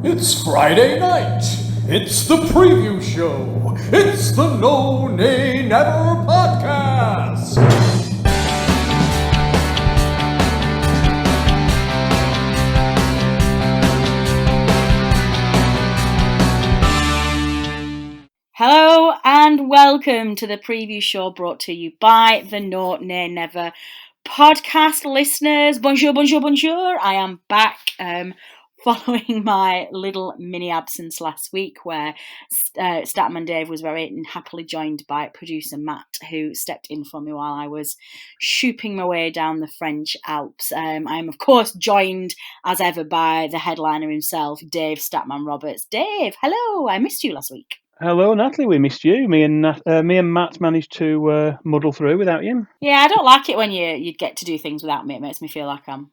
It's Friday night. It's the preview show. It's the No Nay Never podcast. Hello and welcome to the preview show brought to you by the No Nay Never podcast listeners. Bonjour, bonjour, bonjour. I am back following my little mini absence last week where Statman Dave was very happily joined by producer Matt, who stepped in for me while I was shooping my way down the French Alps. I am, of course, joined as ever by the headliner himself, Dave Statman Roberts. Dave, hello. I missed you last week. Hello, Natalie. We missed you. Me and Matt managed to muddle through without you. Yeah, I don't like it when you get to do things without me. It makes me feel like I'm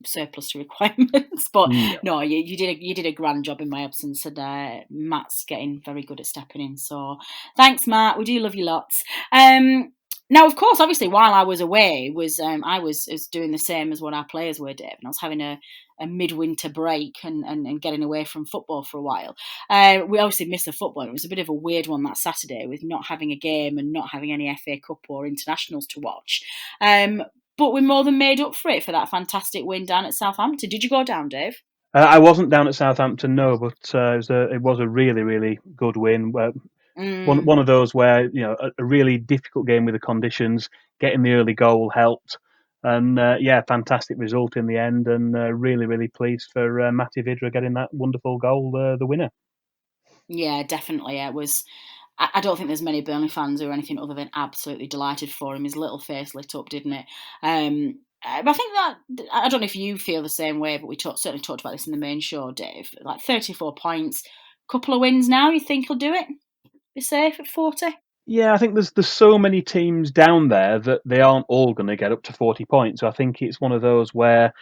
surplus to requirements. But no, you did a grand job in my absence, and Matt's getting very good at stepping in. So thanks, Matt. We do love you lots. Now, of course, obviously, while I was away, I was doing the same as what our players were, Dave, and I was having a midwinter break and getting away from football for a while. We obviously missed the football. It was a bit of a weird one that Saturday with not having a game and not having any FA Cup or internationals to watch. But we more than made up for it for that fantastic win down at Southampton. Did you go down, Dave? I wasn't down at Southampton, no, but it was a really, really good win. One of those where a really difficult game with the conditions, getting the early goal helped, and fantastic result in the end, and really, really pleased for Matty Vidra getting that wonderful goal, the winner. Yeah, definitely. It was. I don't think there's many Burnley fans who are anything other than absolutely delighted for him. His little face lit up, didn't it? But I think that, I don't know if you feel the same way, but we certainly talked about this in the main show, Dave. Like 34 points, couple of wins now. You think he'll do it? Be safe at 40? Yeah, I think there's so many teams down there that they aren't all going to get up to 40 points. So I think it's one of those where,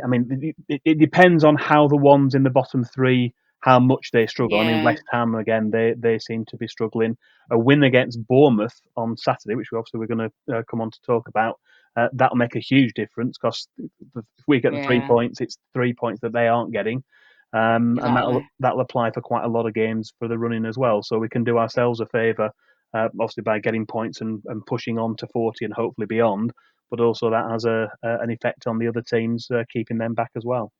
I mean, it depends on how the ones in the bottom three, how much they struggle. Yeah. I mean, West Ham, again, they seem to be struggling. A win against Bournemouth on Saturday, which we're going to come on to talk about, that'll make a huge difference because if we get the 3 points, it's 3 points that they aren't getting. Exactly. And that'll apply for quite a lot of games for the running as well. So we can do ourselves a favour, obviously, by getting points and pushing on to 40 and hopefully beyond. But also that has an effect on the other teams, keeping them back as well.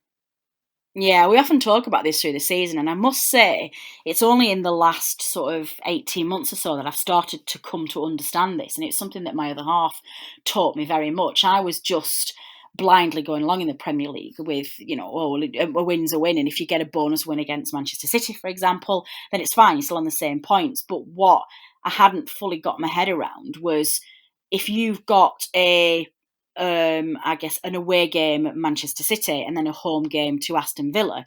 Yeah, we often talk about this through the season, and I must say it's only in the last sort of 18 months or so that I've started to come to understand this, and it's something that my other half taught me very much. I was just blindly going along in the Premier League with, a win's a win, and if you get a bonus win against Manchester City, for example, then it's fine, you're still on the same points. But what I hadn't fully got my head around was if you've got an away game at Manchester City and then a home game to Aston Villa,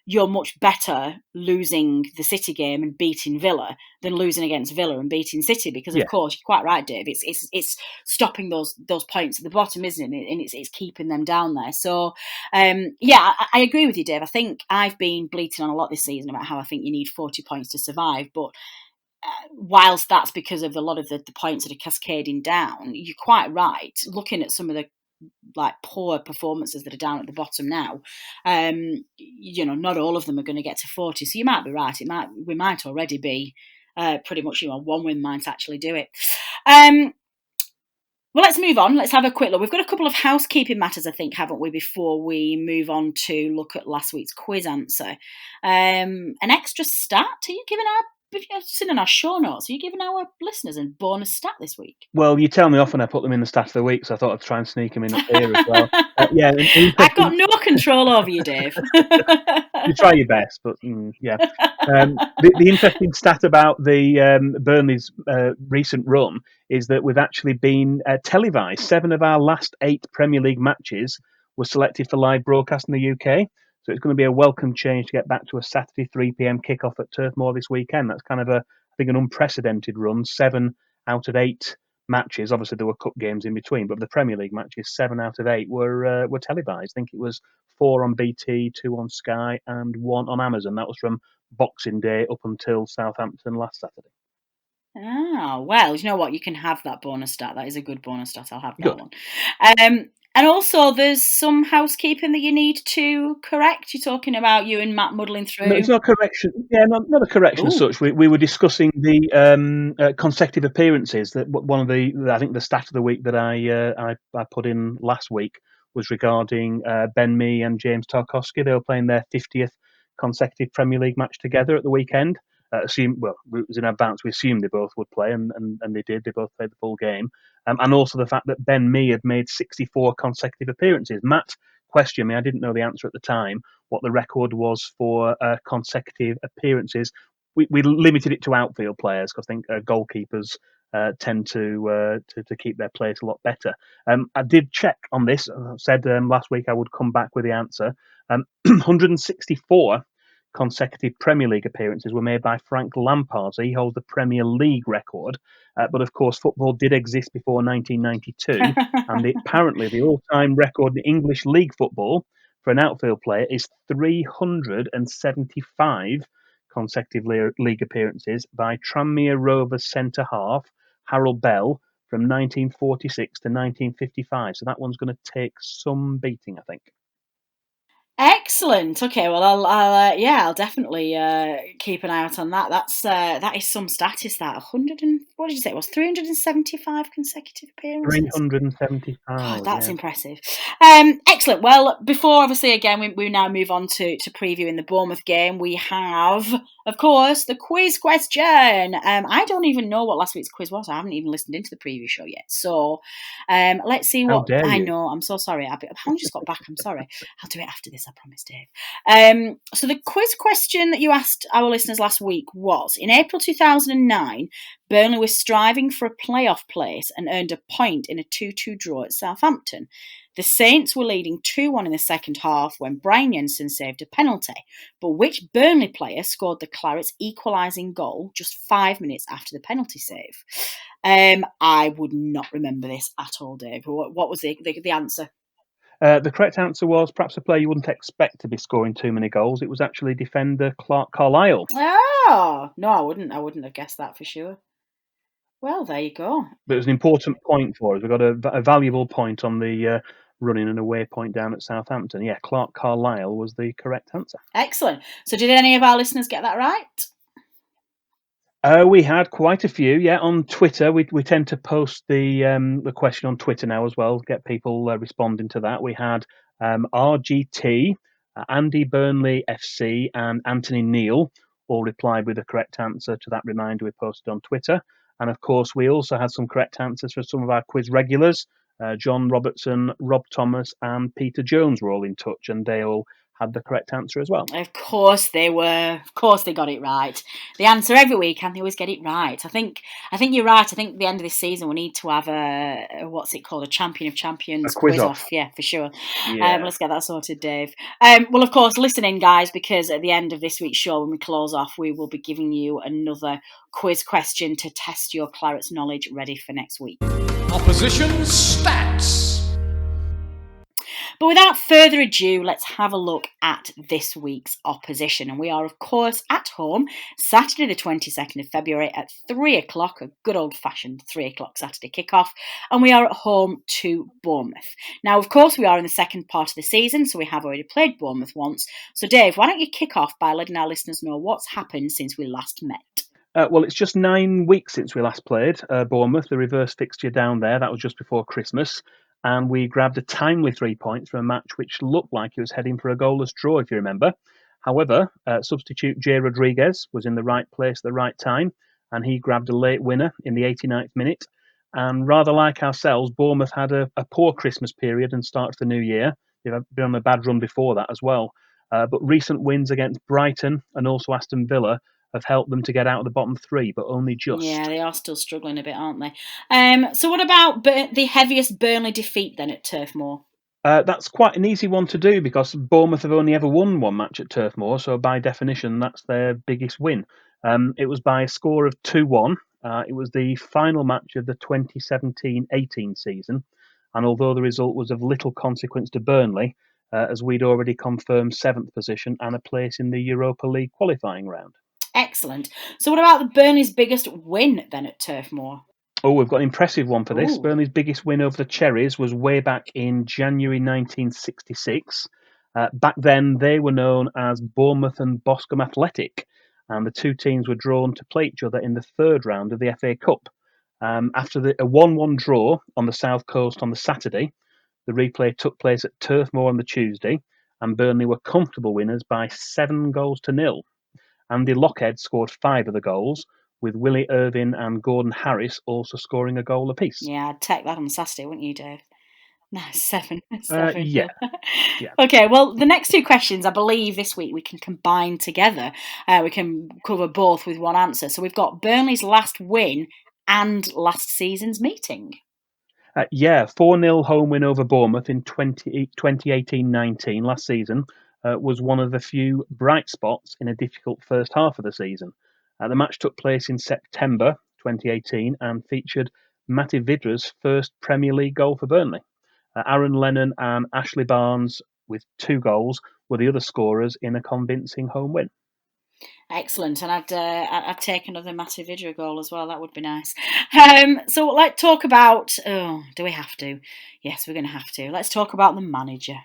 you're much better losing the City game and beating Villa than losing against Villa and beating City, because of course you're quite right, Dave. It's stopping those points at the bottom, isn't it? And it's keeping them down there. So I agree with you, Dave. I think I've been bleating on a lot this season about how I think you need 40 points to survive, but whilst that's because of a lot of the points that are cascading down, you're quite right. Looking at some of the poor performances that are down at the bottom now, not all of them are going to get to 40. So you might be right. We might already be pretty much, one win might actually do it. Well, let's move on. Let's have a quick look. We've got a couple of housekeeping matters, I think, haven't we, before we move on to look at last week's quiz answer. An extra stat. Are you giving if you've seen in our show notes, are you giving our listeners a bonus stat this week? Well, you tell me off when I put them in the stat of the week, so I thought I'd try and sneak them in up here as well. I've got no control over you, Dave. You try your best, but yeah. The interesting stat about the Burnley's recent run is that we've actually been televised. 7 of our last 8 Premier League matches were selected for live broadcast in the UK. So it's going to be a welcome change to get back to a Saturday 3 p.m. kickoff at Turf Moor this weekend. That's kind of I think, an unprecedented run. 7 out of 8 matches. Obviously, there were cup games in between, but the Premier League matches, 7 out of 8 were televised. I think it was 4 on BT, 2 on Sky, and 1 on Amazon. That was from Boxing Day up until Southampton last Saturday. Oh, well, you know what? You can have that bonus stat. That is a good bonus stat. I'll have that one. And also, there's some housekeeping that you need to correct. You're talking about you and Matt muddling through. No, it's not a correction. Yeah, not a correction as such. We were discussing the consecutive appearances. That one of I think the stat of the week that I put in last week was regarding Ben Mee and James Tarkowski. They were playing their 50th consecutive Premier League match together at the weekend. It was in advance. We assumed they both would play, and they did. They both played the full game. And also the fact that Ben Mee had made 64 consecutive appearances. Matt questioned me. I didn't know the answer at the time, what the record was for consecutive appearances. We limited it to outfield players because I think goalkeepers tend to keep their place a lot better. I did check on this. I said last week I would come back with the answer. 164 consecutive Premier League appearances were made by Frank Lampard, so he holds the Premier League record. But of course, football did exist before 1992, and apparently the all-time record in English league football for an outfield player is 375 consecutive league appearances by Tranmere Rovers centre half Harold Bell from 1946 to 1955. So that one's going to take some beating, I think. Excellent. Okay, well, I'll definitely keep an eye out on that. That is some status. That 100 and what did you say? It was 375 consecutive appearances. 375. God, that's yeah. Impressive. Excellent. Well, before obviously again we now move on to previewing the Bournemouth game, we have, of course, the quiz question. I don't even know what last week's quiz was. I haven't even listened into the preview show yet. So let's see what. How dare I you. know. I'm so sorry. I've only just got back. I'm sorry. I'll do it after this. I promise, Dave. So the quiz question that you asked our listeners last week was: in April 2009, Burnley was striving for a playoff place and earned a point in a 2-2 draw at Southampton. The Saints were leading 2-1 in the second half when Brian Jensen saved a penalty. But which Burnley player scored the Clarets' equalising goal just 5 minutes after the penalty save? I would not remember this at all, Dave. What was the answer? The correct answer was perhaps a player you wouldn't expect to be scoring too many goals. It was actually defender Clark Carlisle. Oh, no, I wouldn't have guessed that for sure. Well, there you go. But it was an important point for us. We got a valuable point on the running and away point down at Southampton. Yeah, Clark Carlisle was the correct answer. Excellent. So did any of our listeners get that right? We had quite a few, yeah. On Twitter, we tend to post the question on Twitter now as well, get people responding to that. We had RGT, Andy Burnley FC, and Anthony Neal all replied with the correct answer to that reminder we posted on Twitter. And of course, we also had some correct answers for some of our quiz regulars. John Robertson, Rob Thomas, and Peter Jones were all in touch, and they all had the correct answer as well. Of course they were. Of course they got it right. They answer every week and they always get it right. I think you're right. I think at the end of this season we need to have a what's it called? A Champion of Champions quiz off. Yeah, for sure. Yeah. Let's get that sorted, Dave. Well, of course, listen in, guys, because at the end of this week's show, when we close off, we will be giving you another quiz question to test your Clarets knowledge ready for next week. Opposition stats. But without further ado, let's have a look at this week's opposition. And we are, of course, at home Saturday the 22nd of February at 3 o'clock, a good old-fashioned 3 o'clock Saturday kickoff. And we are at home to Bournemouth. Now, of course, we are in the second part of the season, so we have already played Bournemouth once. So, Dave, why don't you kick off by letting our listeners know what's happened since we last met? Well, it's just 9 weeks since we last played Bournemouth, the reverse fixture down there. That was just before Christmas. And we grabbed a timely 3 points from a match which looked like it was heading for a goalless draw, if you remember. However, substitute Jay Rodriguez was in the right place at the right time, and he grabbed a late winner in the 89th minute. And rather like ourselves, Bournemouth had a poor Christmas period and start to the new year. They've been on a bad run before that as well. But recent wins against Brighton and also Aston Villa have helped them to get out of the bottom 3, but only just. Yeah, they are still struggling a bit, aren't they? So what about the heaviest Burnley defeat then at Turf Moor? That's quite an easy one to do because Bournemouth have only ever won one match at Turf Moor, so by definition, that's their biggest win. It was by a score of 2-1. It was the final match of the 2017-18 season, and although the result was of little consequence to Burnley, as we'd already confirmed 7th position and a place in the Europa League qualifying round. Excellent. So what about Burnley's biggest win then at Turf Moor? Oh, we've got an impressive one for this. Ooh. Burnley's biggest win over the Cherries was way back in January 1966. Back then, they were known as Bournemouth and Boscombe Athletic, and the two teams were drawn to play each other in the third round of the FA Cup. After a 1-1 draw on the south coast on the Saturday, the replay took place at Turf Moor on the Tuesday, and Burnley were comfortable winners by 7-0. Andy Lockhead scored 5 of the goals, with Willie Irvine and Gordon Harris also scoring a goal apiece. Yeah, I'd take that on Saturday, wouldn't you, Dave? No, 7. Yeah. Okay, well, the next two questions, I believe this week we can combine together. We can cover both with one answer. So we've got Burnley's last win and last season's meeting. 4-0 home win over Bournemouth in 2018-19 last season was one of the few bright spots in a difficult first half of the season. The match took place in September 2018 and featured Matty Vidra's first Premier League goal for Burnley. Aaron Lennon and Ashley Barnes, with 2 goals, were the other scorers in a convincing home win. Excellent, and I'd take another Matty Vidra goal as well. That would be nice. So let's talk about. Oh, do we have to? Yes, we're going to have to. Let's talk about the manager.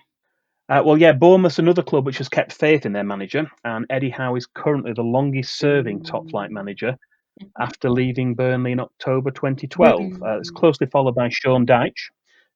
Bournemouth's another club which has kept faith in their manager, and Eddie Howe is currently the longest-serving top-flight manager after leaving Burnley in October 2012. It's closely followed by Sean Dyche,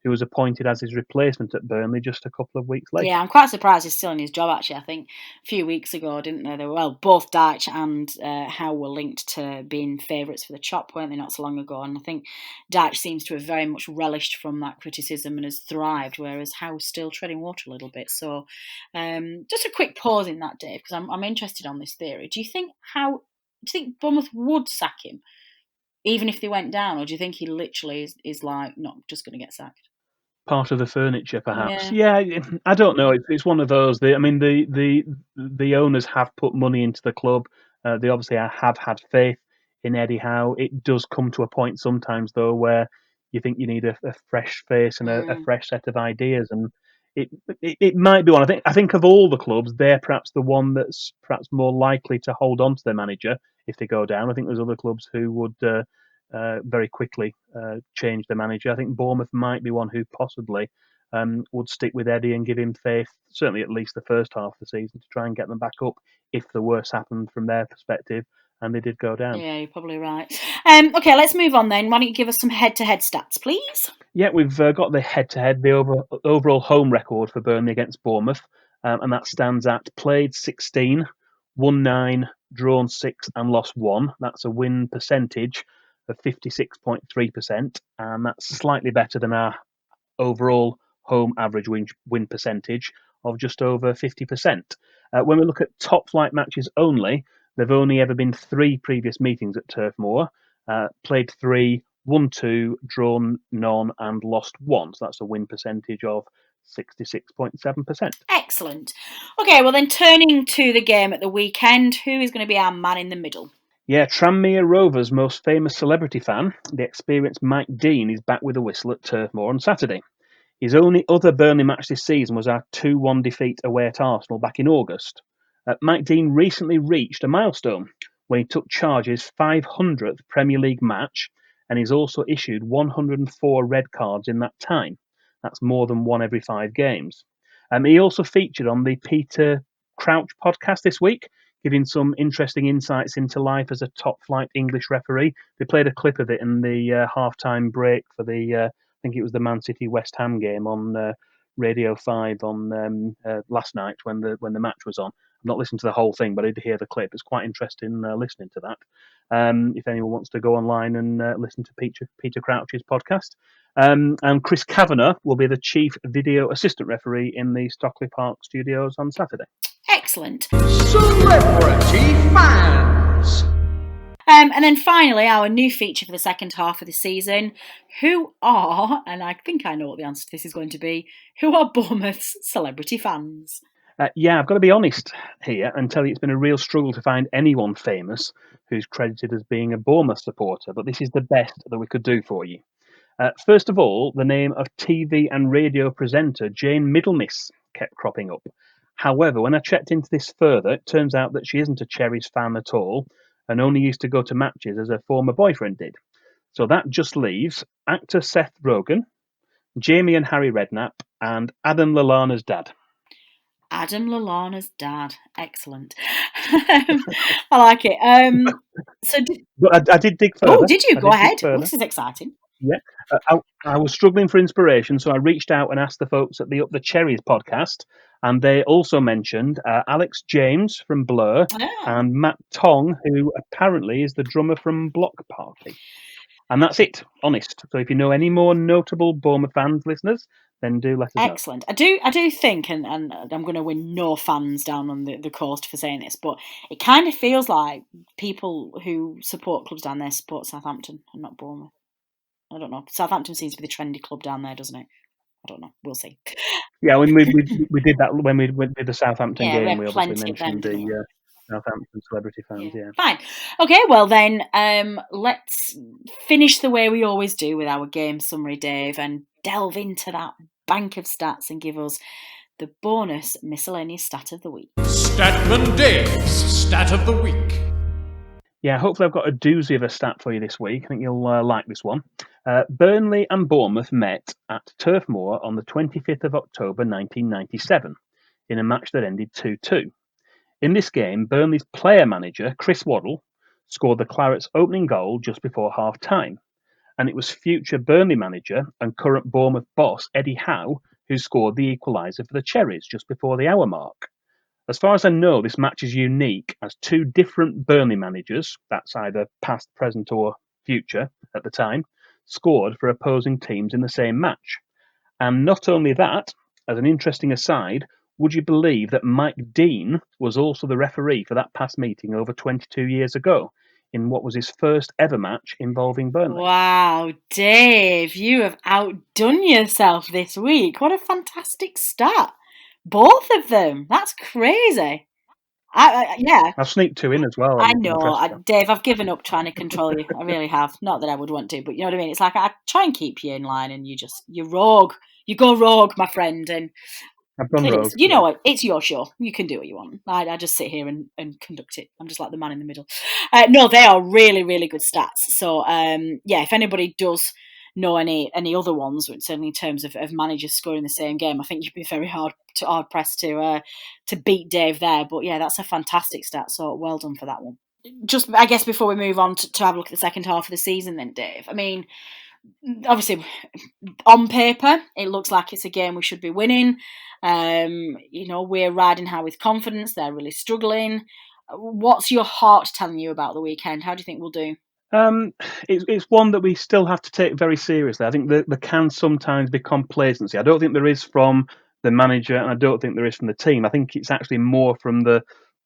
who was appointed as his replacement at Burnley just a couple of weeks later. Yeah, I'm quite surprised he's still in his job, actually. I think a few weeks ago, didn't they? Both Dyche and Howe were linked to being favourites for the Chop, weren't they, not so long ago? And I think Dyche seems to have very much relished from that criticism and has thrived, whereas Howe's still treading water a little bit. So just a quick pause in that, Dave, because I'm interested on this theory. Do you think Bournemouth would sack him, even if they went down, or do you think he literally is like not just going to get sacked? Part of the furniture, perhaps. Yeah, I don't know. It's one of those. The owners have put money into the club. They obviously have had faith in Eddie Howe. It does come to a point sometimes, though, where you think you need a fresh face and a fresh set of ideas, and it might be one. I think of all the clubs, they're perhaps the one that's perhaps more likely to hold on to their manager if they go down. I think there's other clubs who would very quickly change the manager. I think Bournemouth might be one who possibly would stick with Eddie and give him faith, certainly at least the first half of the season, to try and get them back up if the worst happened from their perspective and they did go down. Yeah, you're probably right. Okay, let's move on then. Why don't you give us some head-to-head stats, please? Yeah, we've got the head-to-head, the overall home record for Burnley against Bournemouth, and that stands at played 16, won 9, drawn 6 and lost 1. That's a win percentage of 56.3%, and that's slightly better than our overall home average win percentage of just over 50%. When we look at top flight matches only, there've only ever been 3 previous meetings at Turf Moor, played 3, won 2, drawn none, and lost 1. So that's a win percentage of 66.7%. Excellent. Okay, well then turning to the game at the weekend, who is going to be our man in the middle? Yeah, Tranmere Rovers' most famous celebrity fan, the experienced Mike Dean, is back with a whistle at Turf Moor on Saturday. His only other Burnley match this season was our 2-1 defeat away at Arsenal back in August. Mike Dean recently reached a milestone when he took charge of his 500th Premier League match, and he's also issued 104 red cards in that time. That's more than 1 every 5 games. He also featured on the Peter Crouch podcast this week, giving some interesting insights into life as a top-flight English referee. They played a clip of it in the half-time break for I think it was the Man City West Ham game on Radio 5 on last night when the match was on. I've not listened to the whole thing, but I did hear the clip. It's quite interesting listening to that. If anyone wants to go online and listen to Peter Crouch's podcast. And Chris Kavanagh will be the chief video assistant referee in the Stockley Park studios on Saturday. Excellent. Celebrity fans! And then finally, our new feature for the second half of the season. Who are, and I think I know what the answer to this is going to be, who are Bournemouth's celebrity fans? I've got to be honest here and tell you it's been a real struggle to find anyone famous who's credited as being a Bournemouth supporter, but this is the best that we could do for you. First of all, the name of TV and radio presenter Jane Middlemiss kept cropping up. However, when I checked into this further, it turns out that she isn't a Cherries fan at all and only used to go to matches as her former boyfriend did. So that just leaves actor Seth Rogen, Jamie and Harry Redknapp, and Adam Lallana's dad. Adam Lallana's dad. Excellent. I like it. But I did dig further. Oh, did you? Go ahead. This is exciting. Yeah, I was struggling for inspiration, so I reached out and asked the folks at the Cherries podcast, and they also mentioned Alex James from Blur and Matt Tong, who apparently is the drummer from Block Party. And that's it, honest. So if you know any more notable Bournemouth fans, listeners, then do let us know. Excellent. I do think, and I'm going to win no fans down on the coast for saying this, but it kind of feels like people who support clubs down there support Southampton and not Bournemouth. I don't know. Southampton seems to be the trendy club down there, doesn't it? I don't know. We'll see. Yeah, when we did that when we went to the Southampton game, we obviously plenty of them, mentioned didn't we? the Southampton celebrity fans. Yeah. Fine. Okay, well then, let's finish the way we always do with our game summary, Dave, and delve into that bank of stats and give us the bonus miscellaneous stat of the week. Statman Dave's Stat of the Week. Yeah, hopefully I've got a doozy of a stat for you this week. I think you'll like this one. Burnley and Bournemouth met at Turf Moor on the 25th of October 1997 in a match that ended 2-2. In this game, Burnley's player manager, Chris Waddle, scored the Clarets' opening goal just before half-time, and it was future Burnley manager and current Bournemouth boss, Eddie Howe, who scored the equaliser for the Cherries just before the hour mark. As far as I know, this match is unique as two different Burnley managers, that's either past, present or future at the time, scored for opposing teams in the same match. And not only that, as an interesting aside, would you believe that Mike Dean was also the referee for that past meeting over 22 years ago in what was his first ever match involving Burnley? Wow, Dave, you have outdone yourself this week. What a fantastic stat. Both of them. That's crazy. Yeah. I've sneaked two in as well. I know. Dave, I've given up trying to control you. I really have. Not that I would want to, but you know what I mean? It's like I try and keep you in line and you're rogue. You go rogue, my friend. And I've gone rogue. You know what? It's your show. You can do what you want. I just sit here and conduct it. I'm just like the man in the middle. No, they are really, really good stats. So, yeah, if anybody does know any other ones, certainly in terms of managers scoring the same game, I think you'd be very hard pressed to beat Dave there. But yeah, that's a fantastic stat. So well done for that one. Just, I guess, before we move on to have a look at the second half of the season, then, Dave. I mean, obviously, on paper, it looks like it's a game we should be winning. We're riding high with confidence. They're really struggling. What's your heart telling you about the weekend? How do you think we'll do? It's one that we still have to take very seriously. I think there can sometimes be complacency. I don't think there is from the manager, and I don't think there is from the team. I think it's actually more from the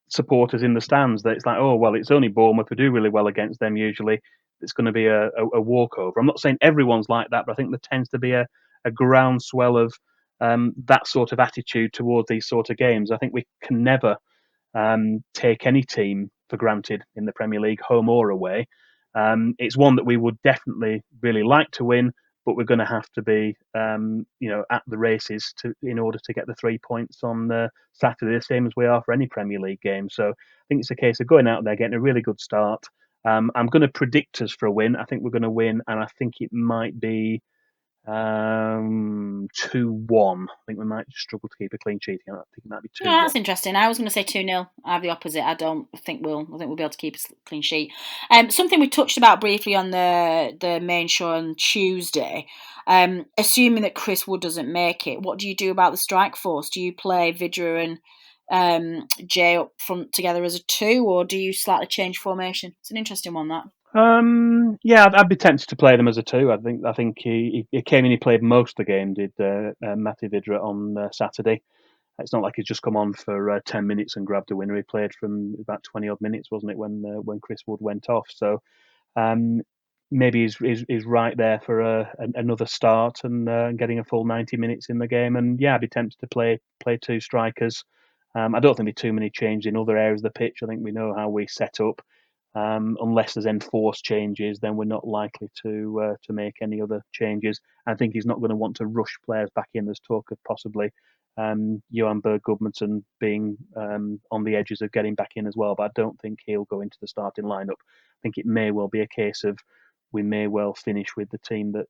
supporters in the stands that it's like, oh, well, it's only Bournemouth. We do really well against them usually. It's going to be a walkover. I'm not saying everyone's like that, but I think there tends to be a groundswell of that sort of attitude towards these sort of games. I think we can never take any team for granted in the Premier League, home or away. It's one that we would definitely really like to win, but we're going to have to be, at the races in order to get the 3 points on Saturday, the same as we are for any Premier League game. So I think it's a case of going out there, getting a really good start. I'm going to predict us for a win. I think we're going to win, and I think it might be 2-1. I think we might struggle to keep a clean sheet. I think it might be 2-1. Yeah, that's interesting. I was going to say 2-0. I have the opposite. I think we'll be able to keep a clean sheet. Something we touched about briefly on the main show on Tuesday. Assuming that Chris Wood doesn't make it, what do you do about the strike force? Do you play Vidra and Jay up front together as a 2, or do you slightly change formation? It's an interesting one, that. Yeah, I'd be tempted to play them as a 2. I think he came in, he played most of the game, did Matty Vidra on Saturday. It's not like he's just come on for 10 minutes and grabbed a winner. He played from about 20 odd minutes, wasn't it, when Chris Wood went off? So maybe he's right there for another start and getting a full 90 minutes in the game. And yeah, I'd be tempted to play 2 strikers. I don't think there'll be too many changes in other areas of the pitch. I think we know how we set up. Unless there's enforced changes, then we're not likely to make any other changes. I think he's not going to want to rush players back in. There's talk of possibly Johan Berg Gudmundsson being on the edges of getting back in as well, but I don't think he'll go into the starting lineup. I think it may well be a case of we may well finish with the team that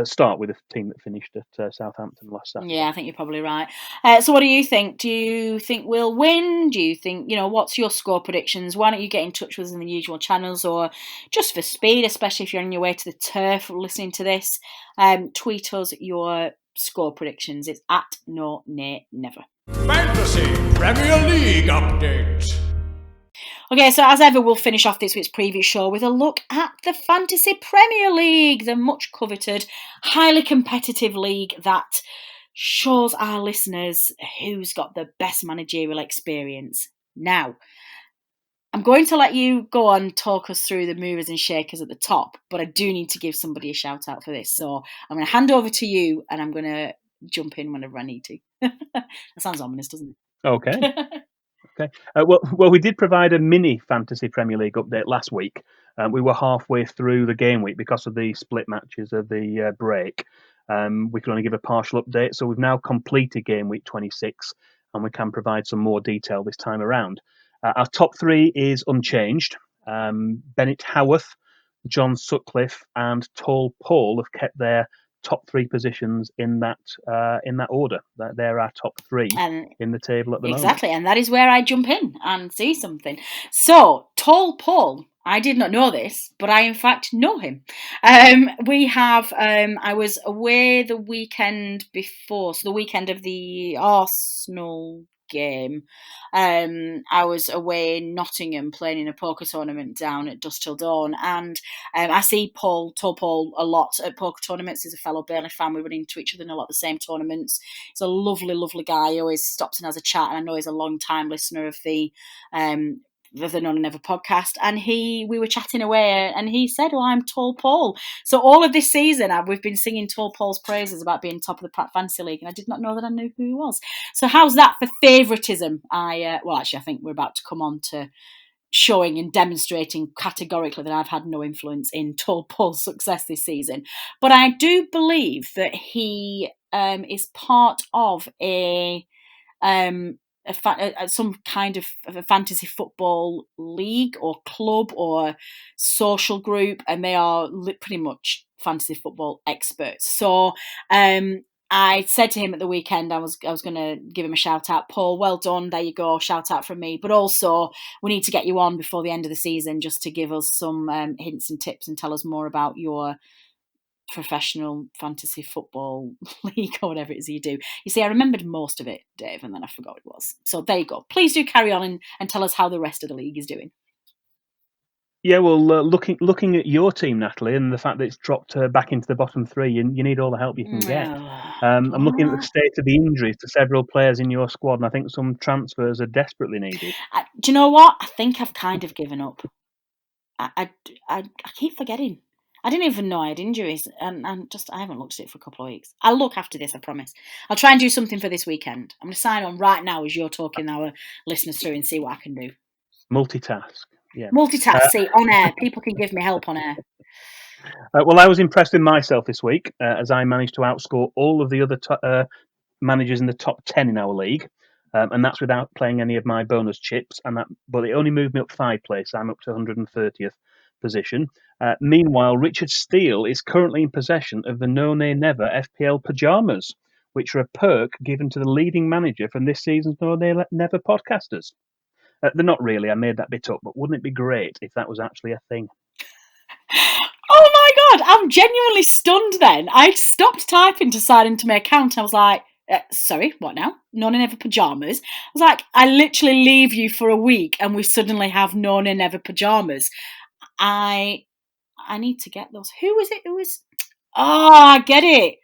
start with a team that finished at Southampton last Saturday. Yeah, I think you're probably right. So what do you think? Do you think we'll win? Do you think, what's your score predictions? Why don't you get in touch with us in the usual channels, or just for speed, especially if you're on your way to the turf listening to this, tweet us your score predictions. It's at No Nay Never. Fantasy Premier League update. Okay, so as ever, we'll finish off this week's preview show with a look at the Fantasy Premier League, the much coveted, highly competitive league that shows our listeners who's got the best managerial experience. Now, I'm going to let you go on talk us through the movers and shakers at the top, but I do need to give somebody a shout out for this. So I'm going to hand over to you, and I'm going to jump in whenever I need to. That sounds ominous, doesn't it? Okay. Okay. Well, we did provide a mini Fantasy Premier League update last week. We were halfway through the game week because of the split matches of the break. We could only give a partial update, so we've now completed game week 26, and we can provide some more detail this time around. Our top three is unchanged. Bennett Howarth, John Sutcliffe, and Tall Paul have kept their top three positions in that order. They're our top three in the table at the moment. Exactly, and that is where I jump in and see something. So, Tall Paul, I did not know this, but I in fact know him. We have, I was away the weekend before, so the weekend of the Arsenal game. I was away in Nottingham playing in a poker tournament down at Dusk Till Dawn, and I see Tall Paul a lot at poker tournaments. He's a fellow Burnley fan. We run into each other in a lot of the same tournaments. He's a lovely, lovely guy. He always stops and has a chat, and I know he's a long time listener of the None and Never podcast, and we were chatting away, and he said, "Well, I'm Tall Paul." So all of this season, we've been singing Tall Paul's praises about being top of the Fantasy League, and I did not know that I knew who he was. So how's that for favouritism? I think we're about to come on to showing and demonstrating categorically that I've had no influence in Tall Paul's success this season, but I do believe that he is part of some kind of a fantasy football league or club or social group, and they are pretty much fantasy football experts. So I said to him at the weekend, I was going to give him a shout out. Paul, well done. There you go. Shout out from me. But also, we need to get you on before the end of the season just to give us some hints and tips and tell us more about your professional fantasy football league or whatever it is you do. You see, I remembered most of it, Dave, and then I forgot what it was. So there you go. Please do carry on and tell us how the rest of the league is doing. Yeah, well, looking at your team, Natalie, and the fact that it's dropped back into the bottom three, you need all the help you can get. I'm looking at the state of the injuries to several players in your squad, and I think some transfers are desperately needed. Do you know what? I think I've kind of given up. I keep forgetting. I didn't even know I had injuries, and I haven't looked at it for a couple of weeks. I'll look after this, I promise. I'll try and do something for this weekend. I'm going to sign on right now as you're talking our listeners through and see what I can do. Multitask, yeah. Multitask, see, on air. People can give me help on air. Well, I was impressed with myself this week as I managed to outscore all of the other managers in the top 10 in our league. And that's without playing any of my bonus chips. But it only moved me up 5 places. I'm up to 130th position. Meanwhile, Richard Steele is currently in possession of the No Nay Never FPL pyjamas, which are a perk given to the leading manager from this season's No Nay Never podcasters. They're not really. I made that bit up, but wouldn't it be great if that was actually a thing? Oh my God, I'm genuinely stunned then. I stopped typing to sign into my account. I was like, sorry, what now? No Nay Never pyjamas. I was like, I literally leave you for a week and we suddenly have No Nay Never pyjamas. I need to get those. Who was it? I get it.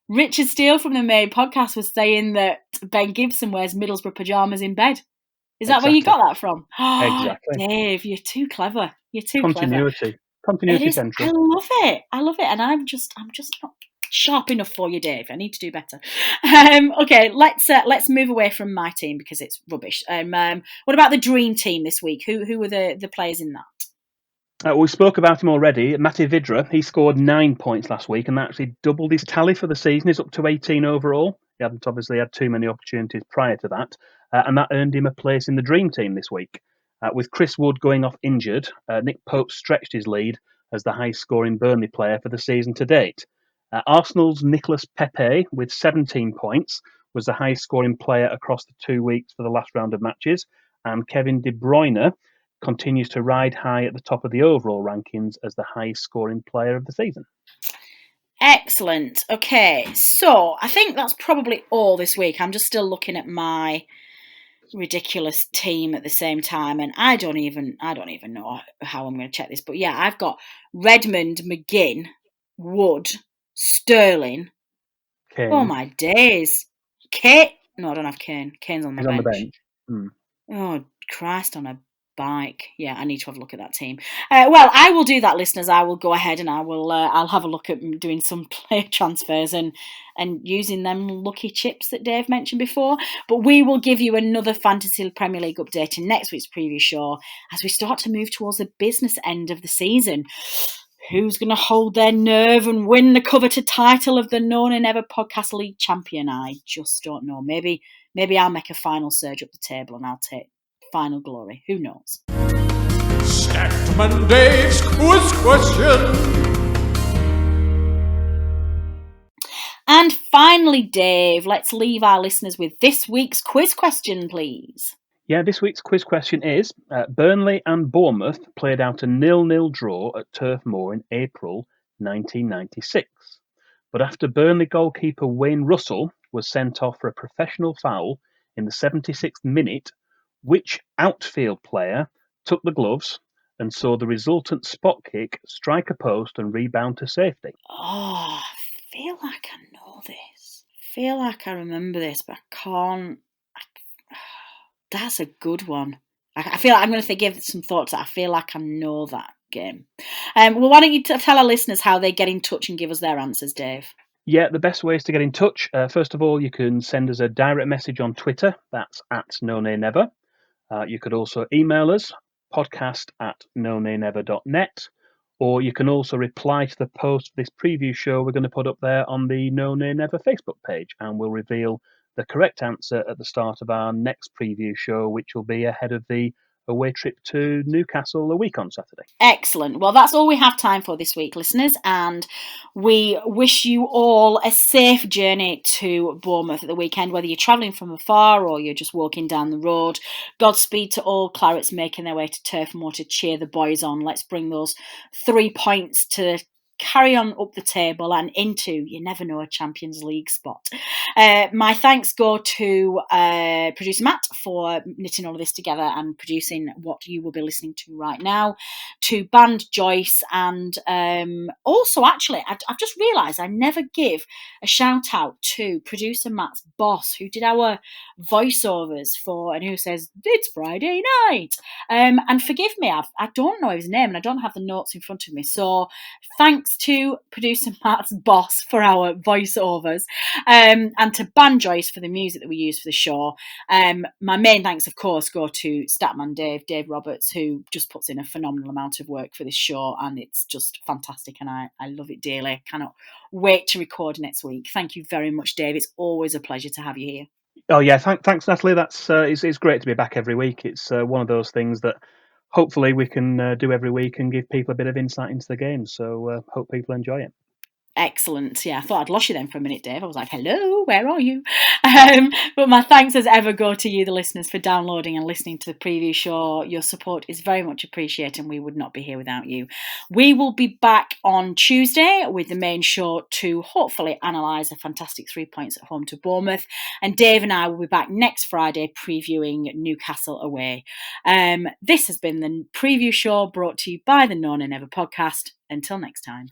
Richard Steele from the main podcast was saying that Ben Gibson wears Middlesbrough pyjamas in bed. Is that where you got that from? Exactly. Dave, you're too clever. You're too Continuity. clever. Continuity central. I love it, and I'm just not sharp enough for you, Dave. I need to do better. Okay, let's move away from my team because it's rubbish. What about the dream team this week? Who were the players in that? We spoke about him already. Matty Vidra, he scored 9 points last week and that actually doubled his tally for the season. He's up to 18 overall. He hadn't obviously had too many opportunities prior to that. And that earned him a place in the dream team this week. With Chris Wood going off injured, Nick Pope stretched his lead as the highest-scoring Burnley player for the season to date. Arsenal's Nicolas Pepe, with 17 points, was the highest-scoring player across the 2 weeks for the last round of matches, and Kevin De Bruyne continues to ride high at the top of the overall rankings as the highest-scoring player of the season. Excellent. Okay, so I think that's probably all this week. I'm just still looking at my ridiculous team at the same time, and I don't even know how I'm going to check this. But yeah, I've got Redmond, McGinn, Wood, Sterling. Kane. Oh my days! Kane? No, I don't have Kane. Kane's on the He's bench. on the bench. Oh Christ, on a bike. Yeah, I need to have a look at that team. Well, I will do that, listeners. I will go ahead and I will. I'll have a look at doing some player transfers and using them lucky chips that Dave mentioned before. But we will give you another Fantasy Premier League update in next week's preview show as we start to move towards the business end of the season. Who's going to hold their nerve and win the coveted title of the Known and Never Podcast League champion? I just don't know. Maybe I'll make a final surge up the table and I'll take final glory. Who knows? Statman Dave's quiz question. And finally, Dave, let's leave our listeners with this week's quiz question, please. Yeah, this week's quiz question is, Burnley and Bournemouth played out a 0-0 draw at Turf Moor in April 1996. But after Burnley goalkeeper Wayne Russell was sent off for a professional foul in the 76th minute, which outfield player took the gloves and saw the resultant spot kick strike a post and rebound to safety? Oh, I feel like I know this. I feel like I remember this, but I can't. That's a good one. I feel like I'm going to give some thoughts. I feel like I know that game. Well, why don't you tell our listeners how they get in touch and give us their answers, Dave? Yeah, the best way is to get in touch. First of all, you can send us a direct message on Twitter. That's @NoNayNever. You could also email us, podcast@nonaynever.net. Or you can also reply to the post of this preview show we're going to put up there on the No Nay Never Facebook page, and we'll reveal the correct answer at the start of our next preview show, which will be ahead of the away trip to Newcastle a week on Saturday. Excellent. Well, that's all we have time for this week, listeners, and we wish you all a safe journey to Bournemouth at the weekend, whether you're travelling from afar or you're just walking down the road. Godspeed to all Clarets making their way to Turf Moor to cheer the boys on. Let's bring those 3 points to carry on up the table and into, you never know, a Champions League spot. My thanks go to producer Matt for knitting all of this together and producing what you will be listening to right now, to band Joyce, and also, actually, I've just realised I never give a shout out to producer Matt's boss, who did our voiceovers for, and who says, it's Friday night. And forgive me, I don't know his name and I don't have the notes in front of me, so thanks to producer Matt's boss for our voiceovers, and to Band Joyce for the music that we use for the show. My main thanks, of course, go to Statman Dave Roberts, who just puts in a phenomenal amount of work for this show, and it's just fantastic, and I love it dearly. I cannot wait to record next week. Thank you very much, Dave. It's always a pleasure to have you here. Oh yeah, thanks, Natalie. That's it's great to be back every week. It's one of those things that hopefully we can do every week and give people a bit of insight into the game. So hope people enjoy it. Excellent. Yeah, I thought I'd lost you then for a minute, Dave. I was like, hello, where are you? But my thanks as ever go to you, the listeners, for downloading and listening to the preview show. Your support is very much appreciated, and we would not be here without you. We will be back on Tuesday with the main show to hopefully analyse the fantastic 3 points at home to Bournemouth. And Dave and I will be back next Friday previewing Newcastle away. This has been the preview show brought to you by the Known and Never podcast. Until next time.